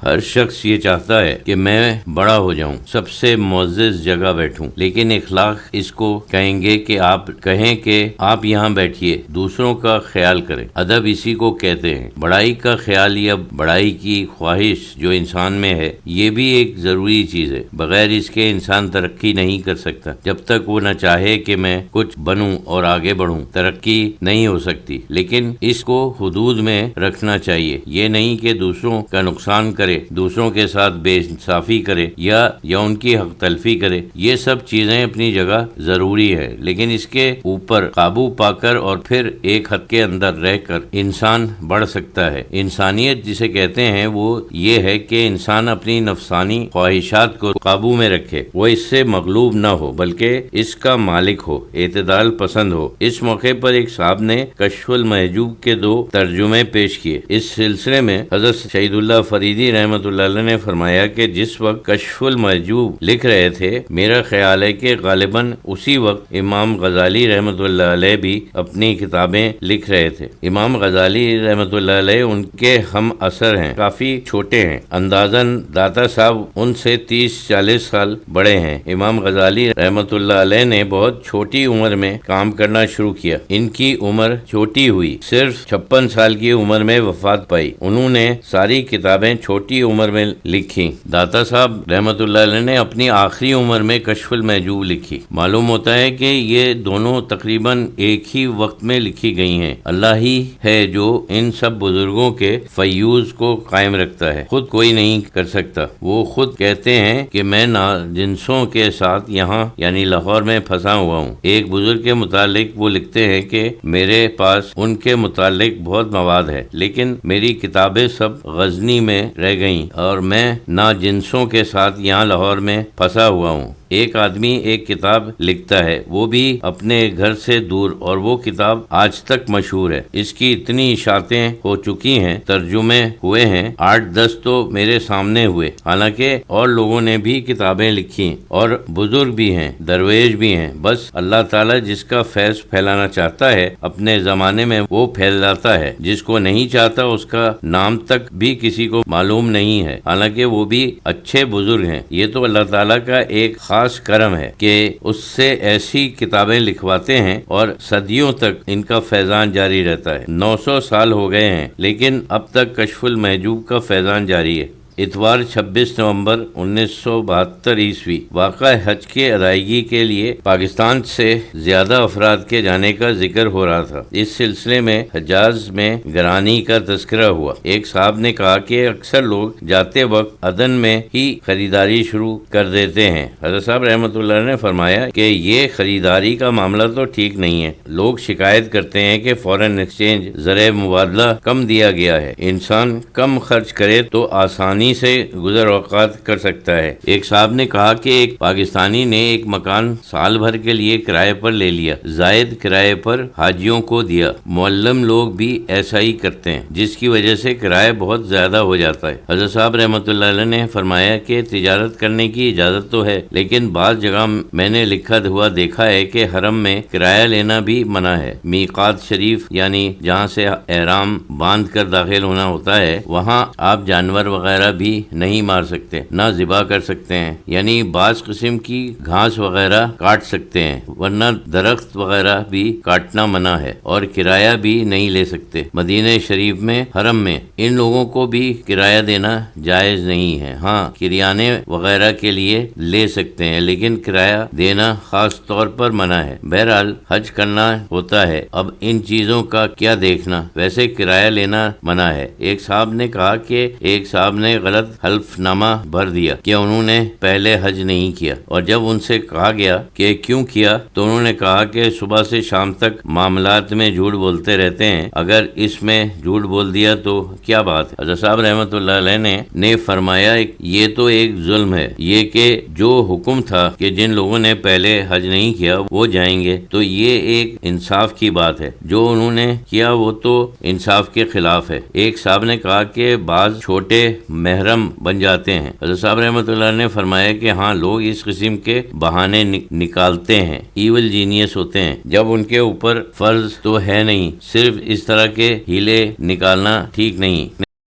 ہر شخص یہ چاہتا ہے کہ میں بڑا ہو جاؤں، سب سے معزز جگہ بیٹھوں، لیکن اخلاق اس کو کہیں گے کہ آپ یہاں بیٹھیے، دوسروں کا خیال کریں۔ ادب اسی کو کہتے ہیں۔ بڑائی کا خیال یا بڑائی کی خواہش جو انسان میں ہے، یہ بھی ایک ضروری چیز ہے۔ بغیر اس کے انسان ترقی نہیں کر سکتا۔ جب تک وہ نہ چاہے کہ میں کچھ بنوں اور آگے بڑھوں، ترقی نہیں ہو سکتی۔ لیکن اس کو حدود میں رکھنا چاہیے، یہ نہیں کہ دوسروں کا نقصان کرے، دوسروں کے ساتھ بے انصافی کرے یا ان کی حق تلفی کرے۔ یہ سب چیزیں اپنی جگہ ضروری ہے، لیکن اس کے اوپر قابو پا کر اور پھر ایک حد کے اندر رہ کر انسان بڑھ سکتا ہے۔ انسانیت جسے کہتے ہیں وہ یہ ہے کہ انسان اپنی نفسانی خواہشات کو قابو میں رکھے، وہ اس سے مغلوب نہ ہو بلکہ اس کا مالک ہو، اعتدال پسند ہو۔ اس موقع پر ایک صاحب نے کشف المحجوب کے 2 ترجمے پیش کیے۔ اس سلسلے میں حضرت شہید اللہ فریدی رحمۃ اللہ علیہ نے فرمایا کہ جس وقت کشف المحجوب لکھ رہے تھے، میرا خیال ہے کہ غالباً اسی وقت امام غزالی رحمۃ اللہ علیہ بھی اپنی کتابیں لکھ رہے تھے۔ امام غزالی رحمۃ اللہ علیہ ان کے ہم عصر ہیں، کافی چھوٹے ہیں، اندازاً داتا صاحب ان سے 30-40 سال بڑے ہیں۔ امام غزالی رحمۃ اللہ علیہ نے بہت چھوٹی عمر میں کام کرنا شروع کیا۔ ان کی عمر چھوٹی ہوئی، صرف 56 سال کی عمر میں وفات پائی۔ انہوں نے ساری کتابیں چھوٹی عمر میں لکھی۔ داتا صاحب رحمۃ اللہ علیہ نے اپنی آخری عمر میں کشف المحجوب لکھی۔ معلوم ہوتا ہے کہ یہ دونوں تقریباً ایک ہی وقت میں لکھی گئی ہیں۔ اللہ ہی ہے جو ان سب بزرگوں کے فیوز کو قائم رکھتا ہے، خود کوئی نہیں کر سکتا۔ وہ خود کہتے ہیں کہ میں ناجنسوں کے ساتھ یہاں یعنی لاہور میں پھنسا ہوا ہوں۔ ایک بزرگ کے متعلق وہ لکھتے ہیں کہ میرے پاس ان کے متعلق بہت مواد ہے، لیکن میری کتابیں سب غزنی میں رہ گئیں اور میں ناجنسوں کے ساتھ یہاں لاہور میں پھنسا ہوا ہوں۔ ایک آدمی ایک کتاب لکھتا ہے، وہ بھی اپنے گھر سے دور، اور وہ کتاب آج تک مشہور ہے۔ اس کی اتنی اشاعتیں ہو چکی ہیں، ترجمے ہوئے ہیں، 8-10 تو میرے سامنے ہوئے۔ حالانکہ اور لوگوں نے بھی کتابیں لکھی اور بزرگ بھی ہیں، درویش بھی ہیں۔ بس اللہ تعالیٰ جس کا فیض پھیلانا چاہتا ہے اپنے زمانے میں وہ پھیلاتا ہے، جس کو نہیں چاہتا اس کا نام تک بھی کسی کو معلوم نہیں ہے، حالانکہ وہ بھی اچھے بزرگ ہیں۔ یہ تو اللہ تعالیٰ کا ایک خاص کرم ہے کہ اس سے ایسی کتابیں لکھواتے ہیں اور صدیوں تک ان کا فیضان جاری رہتا ہے۔ 900 سال ہو گئے ہیں، لیکن اب تک کشف المحجوب کا فیضان جاری ہے۔ اتوار 26 نومبر 1972 عیسوی واقع حج کی ادائیگی کے لیے پاکستان سے زیادہ افراد کے جانے کا ذکر ہو رہا تھا۔ اس سلسلے میں حجاز میں گرانی کا تذکرہ ہوا۔ ایک صاحب نے کہا کہ اکثر لوگ جاتے وقت عدن میں ہی خریداری شروع کر دیتے ہیں۔ حضرت صاحب رحمۃ اللہ نے فرمایا کہ یہ خریداری کا معاملہ تو ٹھیک نہیں ہے۔ لوگ شکایت کرتے ہیں کہ فورن ایکسچینج زر مبادلہ کم دیا گیا ہے۔ انسان کم خرچ کرے تو آسانی سے گزر اوقات کر سکتا ہے۔ ایک صاحب نے کہا کہ ایک پاکستانی نے ایک مکان سال بھر کے لیے کرائے پر لے لیا، زائد کرائے پر حاجیوں کو دیا۔ معلم لوگ بھی ایسا ہی کرتے ہیں، جس کی وجہ سے کرایہ بہت زیادہ ہو جاتا ہے۔ حضرت صاحب رحمۃ اللہ علیہ نے فرمایا کہ تجارت کرنے کی اجازت تو ہے، لیکن بعض جگہ میں نے لکھا ہوا دیکھا ہے کہ حرم میں کرایہ لینا بھی منع ہے۔ میقات شریف یعنی جہاں سے احرام باندھ کر داخل ہونا ہوتا ہے، وہاں آپ جانور وغیرہ بھی نہیں مار سکتے، نہ ذبح کر سکتے ہیں، یعنی بعض قسم کی گھاس وغیرہ کاٹ سکتے ہیں، ورنہ درخت وغیرہ بھی کاٹنا منع ہے، اور کرایہ بھی نہیں لے سکتے۔ مدینہ شریف میں حرم میں ان لوگوں کو بھی کرایہ دینا جائز نہیں ہے۔ ہاں کریانے وغیرہ کے لیے لے سکتے ہیں، لیکن کرایہ دینا خاص طور پر منع ہے۔ بہرحال حج کرنا ہوتا ہے، اب ان چیزوں کا کیا دیکھنا، ویسے کرایہ لینا منع ہے۔ ایک صاحب نے کہا کہ ایک صاحب نے غلط حلف نامہ بھر دیا کہ انہوں نے پہلے حج نہیں کیا، اور جب ان سے کہا گیا کہ کیوں کیا تو انہوں نے کہا کہ صبح سے شام تک معاملات میں جھوٹ بولتے رہتے ہیں، اگر اس میں جھوٹ بول دیا تو کیا بات ہے۔ حضرت صاحب رحمۃ اللہ علیہ نے فرمایا یہ تو ایک ظلم ہے، یہ کہ جو حکم تھا کہ جن لوگوں نے پہلے حج نہیں کیا وہ جائیں گے، تو یہ ایک انصاف کی بات ہے، جو انہوں نے کیا وہ تو انصاف کے خلاف ہے۔ ایک صاحب نے کہا کہ بعض چھوٹے محرم بن جاتے ہیں۔ حضرت صاحب رحمۃ اللہ نے فرمایا کہ ہاں لوگ اس قسم کے بہانے نکالتے ہیں، ایول جینیس ہوتے ہیں، جب ان کے اوپر فرض تو ہے نہیں، صرف اس طرح کے ہیلے نکالنا ٹھیک نہیں۔